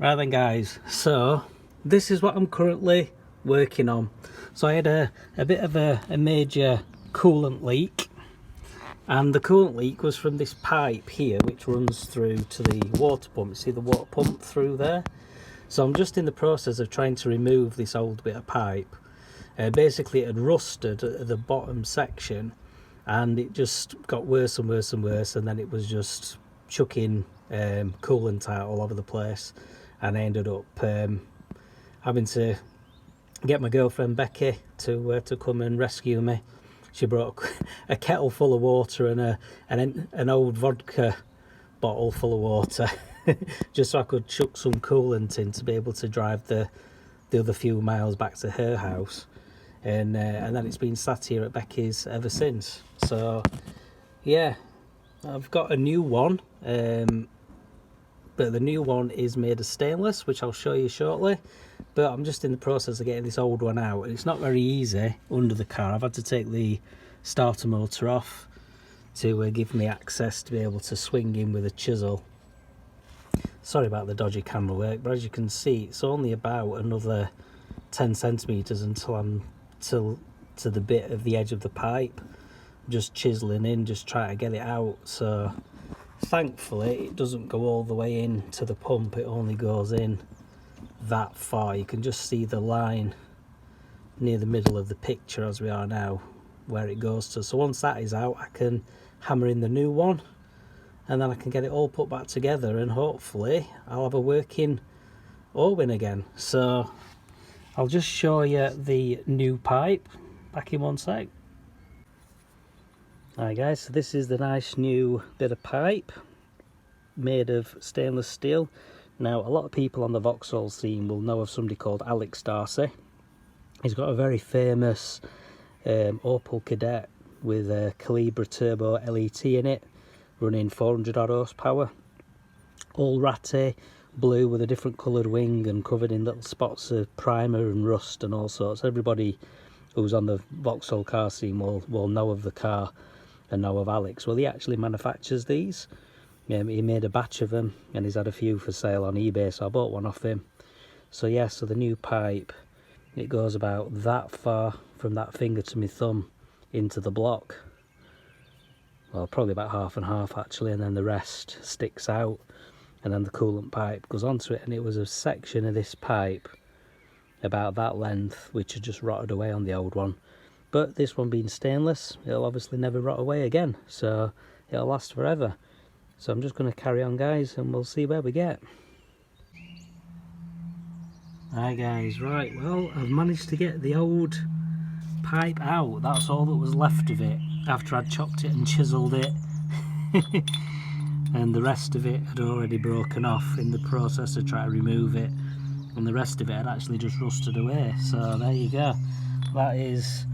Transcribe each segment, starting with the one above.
Right then guys, so this is what I'm currently working on. So I had a bit of a major coolant leak, and the coolant leak was from this pipe here which runs through to the water pump. You see the water pump through there? So I'm just in the process of trying to remove this old bit of pipe. Basically it had rusted at the bottom section and it just got worse and worse and worse, and then it was just chucking coolant out all over the place, and I ended up having to get my girlfriend Becky to come and rescue me. She brought a kettle full of water and an old vodka bottle full of water just so I could chuck some coolant in to be able to drive the other few miles back to her house, and then it's been sat here at Becky's ever since. So yeah, I've got a new one, but the new one is made of stainless, which I'll show you shortly. But I'm just in the process of getting this old one out, and it's not very easy under the car. I've had to take the starter motor off to give me access to be able to swing in with a chisel. Sorry about the dodgy camera work, but as you can see, it's only about another 10 centimeters until I'm to the bit of the edge of the pipe. Just chiseling in, just trying to get it out. So thankfully it doesn't go all the way into the pump, it only goes in that far. You can just see the line near the middle of the picture as we are now where it goes to. So once that is out, I can hammer in the new one, and then I can get it all put back together, and hopefully I'll have a working Orwin again. So I'll just show you the new pipe back in one sec. Alright guys, so this is the nice new bit of pipe made of stainless steel. Now, a lot of people on the Vauxhall scene will know of somebody called Alex Darcy. He's got a very famous Opel Cadet with a Calibra Turbo LET in it, running 400 odd horsepower. All ratty, blue with a different coloured wing and covered in little spots of primer and rust and all sorts. Everybody who's on the Vauxhall car scene will know of the car and know of Alex. Well, he actually manufactures these. He made a batch of them and he's had a few for sale on eBay, so I bought one off him. So yeah, so the new pipe, it goes about that far from that finger to my thumb into the block. Well, probably about half and half actually, and then the rest sticks out, and then the coolant pipe goes onto it. And it was a section of this pipe about that length which had just rotted away on the old one. But this one being stainless, it'll obviously never rot away again, so it'll last forever. So I'm just going to carry on guys, and we'll see where we get. Hi guys, right, well, I've managed to get the old pipe out. That's all that was left of it after I'd chopped it and chiselled it. And the rest of it had already broken off in the process of trying to remove it, and the rest of it had actually just rusted away. So there you go. That is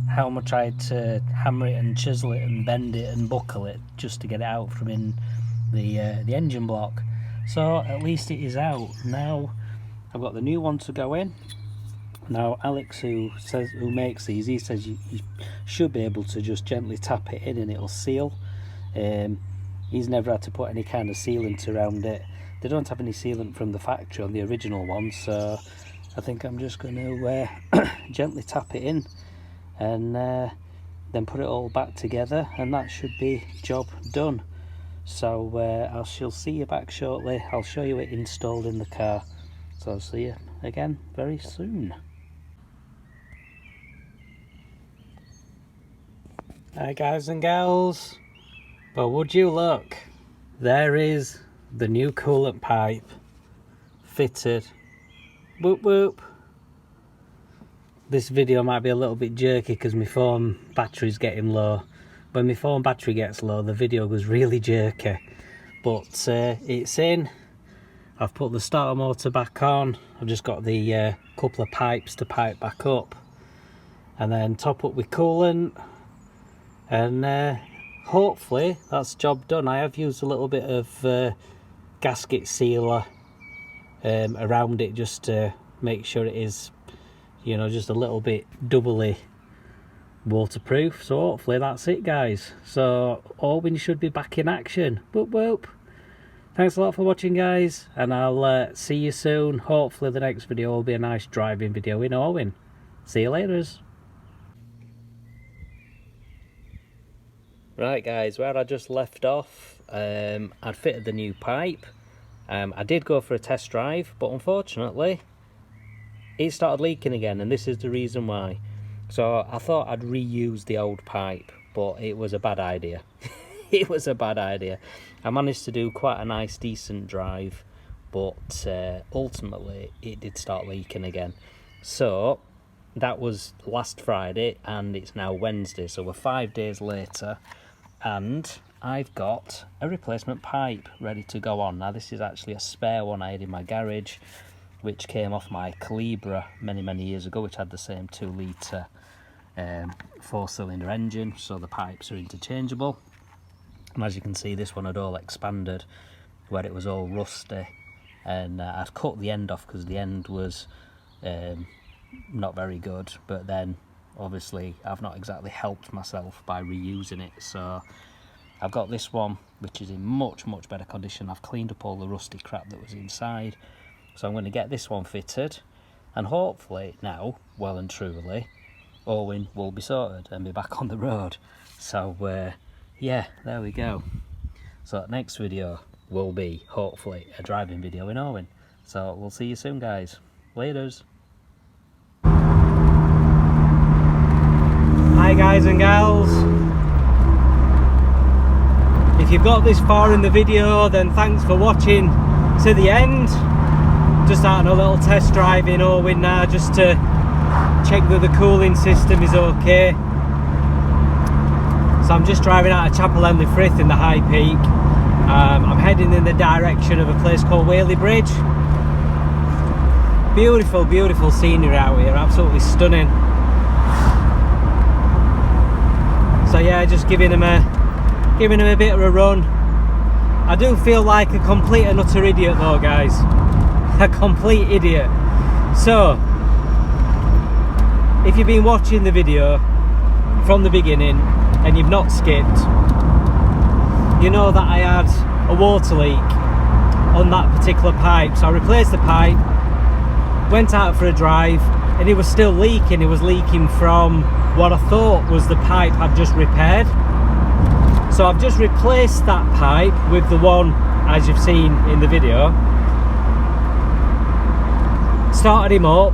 how much I had to hammer it and chisel it and bend it and buckle it just to get it out from in the engine block. So at least it is out. Now I've got the new one to go in. Now Alex, who makes these, he says you should be able to just gently tap it in and it'll seal. He's never had to put any kind of sealant around it. They don't have any sealant from the factory on the original one, so I think I'm just going to gently tap it in and then put it all back together, and that should be job done. So I shall see you back shortly. I'll show you it installed in the car, so I'll see you again very soon. Hi guys and gals, but would you look, there is the new coolant pipe fitted. Whoop whoop. This video might be a little bit jerky because my phone battery's getting low. When my phone battery gets low, the video goes really jerky. But it's in. I've put the starter motor back on. I've just got the couple of pipes to pipe back up, and then top up with coolant, and hopefully that's job done. I have used a little bit of gasket sealer around it just to make sure it is, you know, just a little bit doubly waterproof. So hopefully that's it guys. So Orwin should be back in action. Whoop whoop. Thanks a lot for watching, guys, and I'll see you soon. Hopefully the next video will be a nice driving video in Orwin. See you later. Right guys, where I just left off, I'd fitted the new pipe. I did go for a test drive, but unfortunately it started leaking again, and this is the reason why. So I thought I'd reuse the old pipe, but it was a bad idea. It was a bad idea. I managed to do quite a nice decent drive, but ultimately it did start leaking again. So that was last Friday and it's now Wednesday, so we're 5 days later, and I've got a replacement pipe ready to go on. Now this is actually a spare one I had in my garage, which came off my Calibra many years ago, which had the same 2 litre 4-cylinder engine, so the pipes are interchangeable. And as you can see, this one had all expanded where it was all rusty, and I'd cut the end off because the end was not very good, but then obviously I've not exactly helped myself by reusing it, so I've got this one which is in much better condition. I've cleaned up all the rusty crap that was inside, so I'm going to get this one fitted, and hopefully now, well and truly, Orwin will be sorted and be back on the road. So yeah, there we go. So next video will be hopefully a driving video in Orwin. So we'll see you soon, guys. Laters. Hi guys and gals. If you've got this far in the video, then thanks for watching to the end. Just out on a little test drive in Orwin now, just to check that the cooling system is okay. So I'm just driving out of Chapel Emley Frith in the High Peak. I'm heading in the direction of a place called Whaley Bridge. Beautiful scenery out here, absolutely stunning. So yeah, just giving him a bit of a run. I do feel like a complete and utter idiot though, guys. A complete idiot. So if you've been watching the video from the beginning and you've not skipped, you know that I had a water leak on that particular pipe. So I replaced the pipe, went out for a drive, and it was still leaking. It was leaking from what I thought was the pipe I'd just repaired. So I've just replaced that pipe with the one as you've seen in the video. Started him up,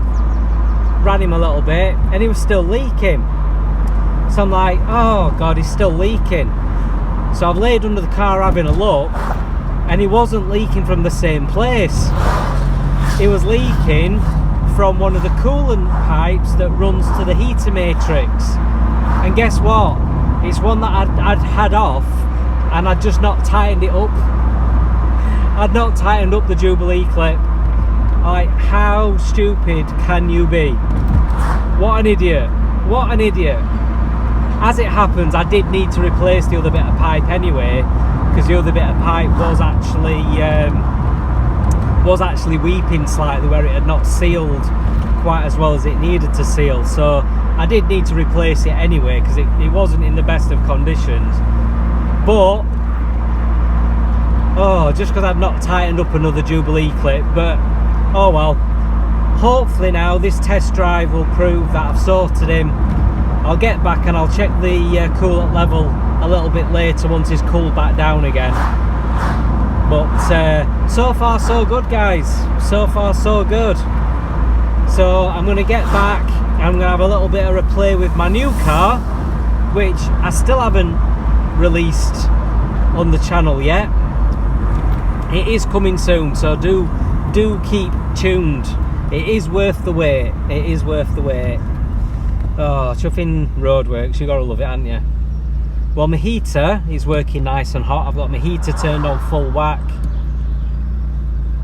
ran him a little bit, and he was still leaking. So I'm like, oh god, he's still leaking. So I've laid under the car having a look, and he wasn't leaking from the same place. It was leaking from one of the coolant pipes that runs to the heater matrix. And guess what? It's one that I'd had off, and I'd just not tightened it up. I'd not tightened up the Jubilee clip. Like, how stupid can you be? What an idiot. What an idiot. As it happens, I did need to replace the other bit of pipe anyway, because the other bit of pipe was actually weeping slightly, where it had not sealed quite as well as it needed to seal. So I did need to replace it anyway, because it wasn't in the best of conditions. But just because I've not tightened up another Jubilee clip, but oh well. Hopefully now this test drive will prove that I've sorted him. I'll get back and I'll check the coolant level a little bit later once he's cooled back down again. But so far so good, guys. So far so good. So I'm going to get back. I'm going to have a little bit of a play with my new car, which I still haven't released on the channel yet. It is coming soon, so do keep tuned. It is worth the wait. It is worth the wait. Oh, chuffing roadworks, you gotta love it, haven't you? Well, my heater is working nice and hot. I've got my heater turned on full whack,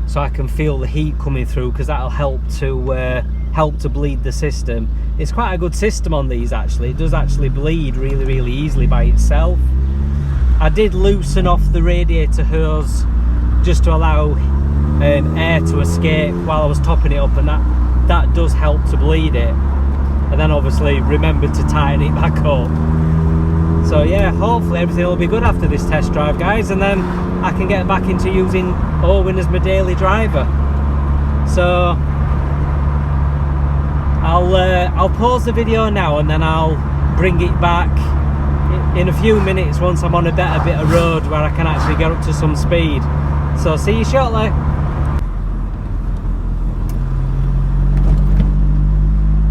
so I can feel the heat coming through, because that'll help to bleed the system. It's quite a good system on these actually. It does actually bleed really easily by itself. I did loosen off the radiator hose just to allow air to escape while I was topping it up, and that does help to bleed it. And then obviously remember to tighten it back up. So yeah, hopefully everything will be good after this test drive, guys, and then I can get back into using Orwin as my daily driver. So I'll pause the video now, and then I'll bring it back in a few minutes once I'm on a better bit of road where I can actually get up to some speed. So see you shortly.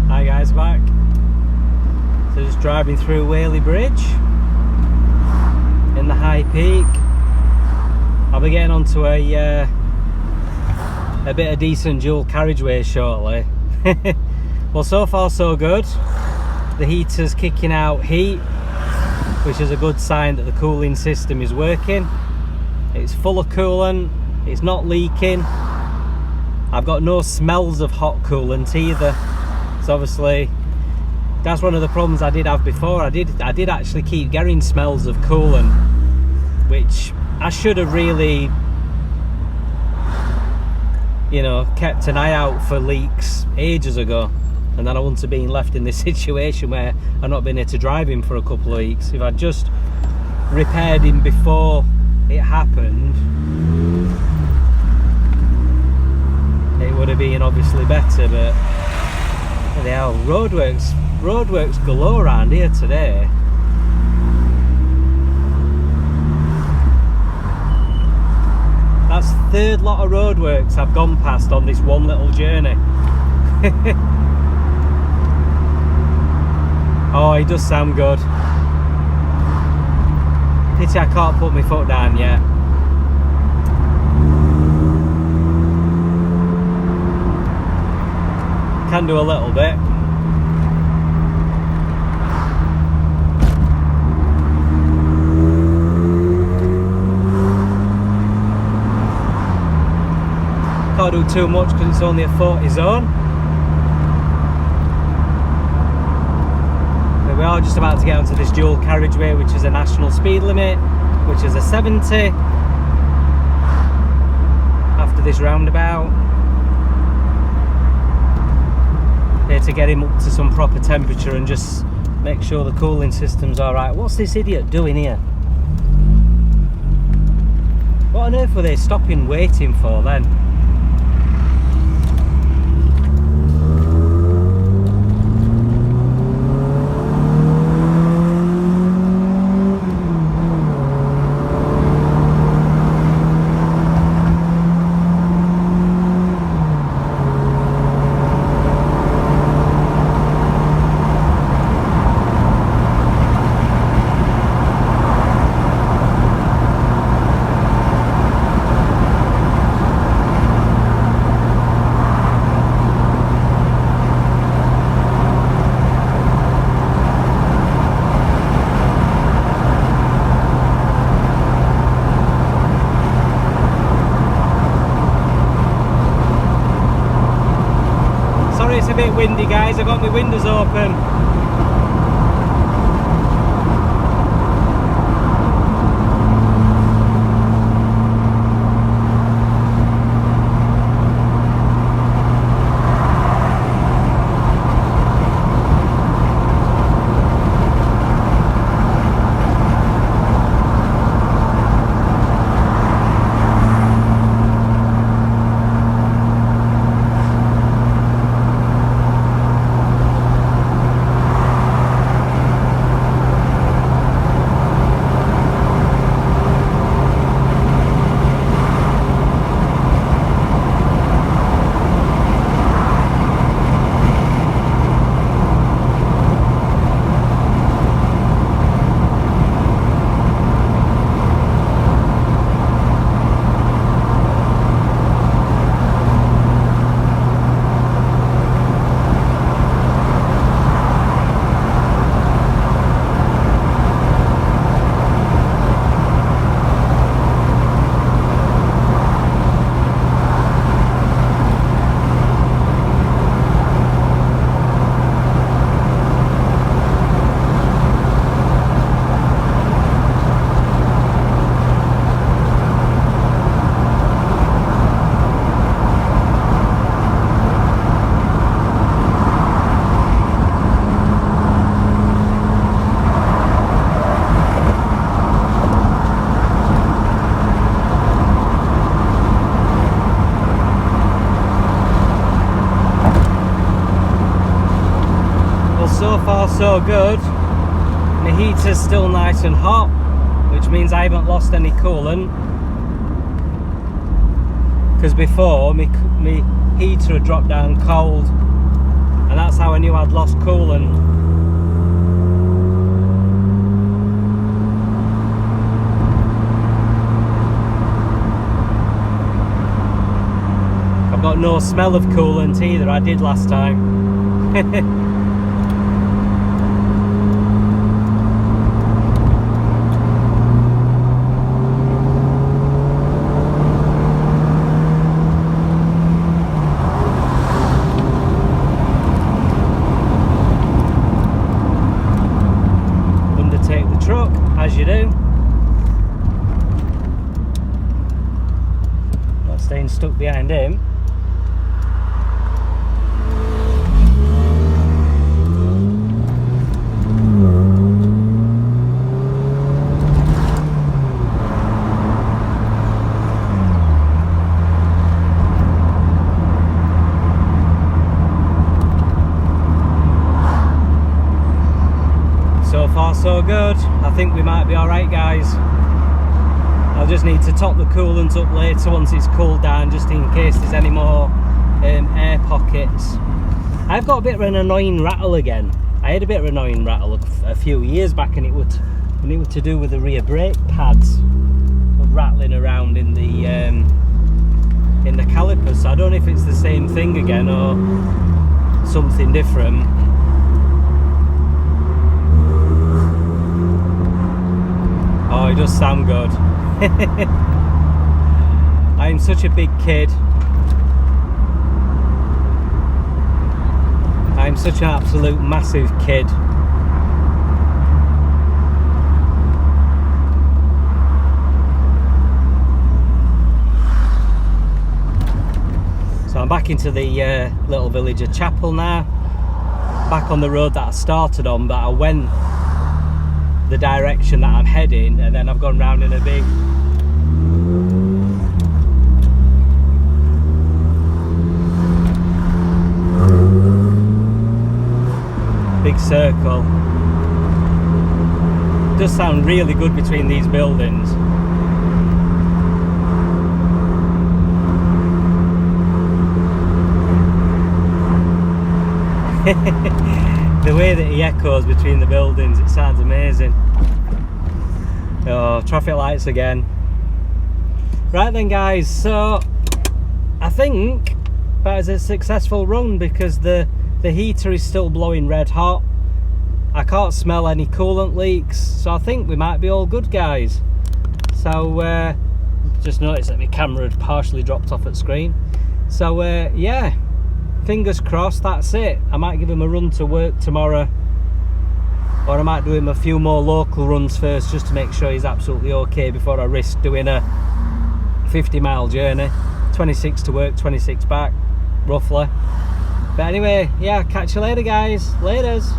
Hi guys, back. So just driving through Whaley Bridge in the high peak. I'll be getting onto a bit of decent dual carriageway shortly. Well, so far so good. The heater's kicking out heat, which is a good sign that the cooling system is working. It's full of coolant, it's not leaking. I've got no smells of hot coolant either. So obviously that's one of the problems I did have before. I did actually keep getting smells of coolant, which I should have really, you know, kept an eye out for leaks ages ago, and then I wouldn't have been left in this situation where I've not been able to drive him for a couple of weeks. If I'd just repaired him before it happened, it would have been obviously better. But bloody hell, roadworks galore around here today. That's the third lot of roadworks I've gone past on this one little journey. Oh, it does sound good. Pity I can't put my foot down yet. Can do a little bit. Can't do too much because it's only a 40 zone. But we are just about to get onto this dual carriageway, which is a national speed limit, which is a 70 after this roundabout. Here to get him up to some proper temperature and just make sure the cooling system's alright. What's this idiot doing here? What on earth were they stopping waiting for then? It's a bit windy, guys. I've got my windows open. so good. My heater's still nice and hot, which means I haven't lost any coolant. Because before, my heater had dropped down cold, and that's how I knew I'd lost coolant. I've got no smell of coolant either, I did last time. Undertake the truck, as you do. Not staying stuck behind him. So far so good. I think we might be alright, guys. I'll just need to top the coolant up later once it's cooled down, just in case there's any more air pockets. I've got a bit of an annoying rattle again. I had a bit of an annoying rattle a few years back, and it was to do with the rear brake pads rattling around in the calipers. So I don't know if it's the same thing again or something different. Oh, it does sound good. I'm such a big kid. I'm such an absolute massive kid. So I'm back into the little village of Chapel now. Back on the road that I started on, but I went the direction that I'm heading, and then I've gone round in a big circle. It does sound really good between these buildings. The way that he echoes between the buildings, it sounds amazing. Oh, traffic lights again. Right then, guys, so I think that is a successful run, because the heater is still blowing red hot. I can't smell any coolant leaks, so I think we might be all good, guys. So just noticed that my camera had partially dropped off at screen. So yeah, fingers crossed, that's it. I might give him a run to work tomorrow, or I might do him a few more local runs first, just to make sure he's absolutely okay before I risk doing a 50-mile journey. 26 to work, 26 back, roughly. But anyway, yeah, catch you later, guys. Laters.